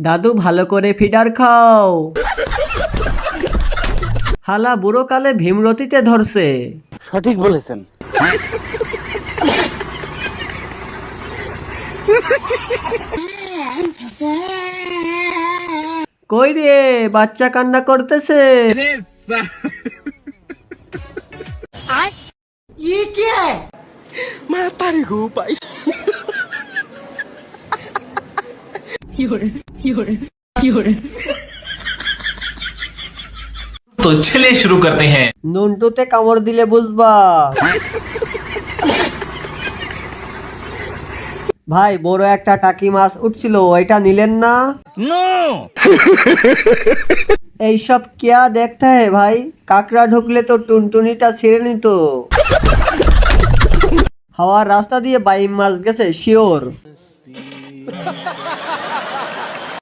দাদু ভালো করে ফিডার খাও। হালা বুড়ো কালে ভীমরতিতে ধরছে। সঠিক বলেছেন। কই রে বাচ্চা কান্না করতেছে। तो चलिए शुरू करते हैं। নুনটুতে কামড় দিলে বুঝবা। ভাই বড় একটা টাকি মাছ উঠছিল, ওইটা নিলেন না? এইসব क्या देखता है ভাই, কাকড়া ঢুকলে তো টুনটুনিটা ছিঁড়ে নিত। হাওয়ার রাস্তা দিয়ে বাইম মাছ গেছে শিওর।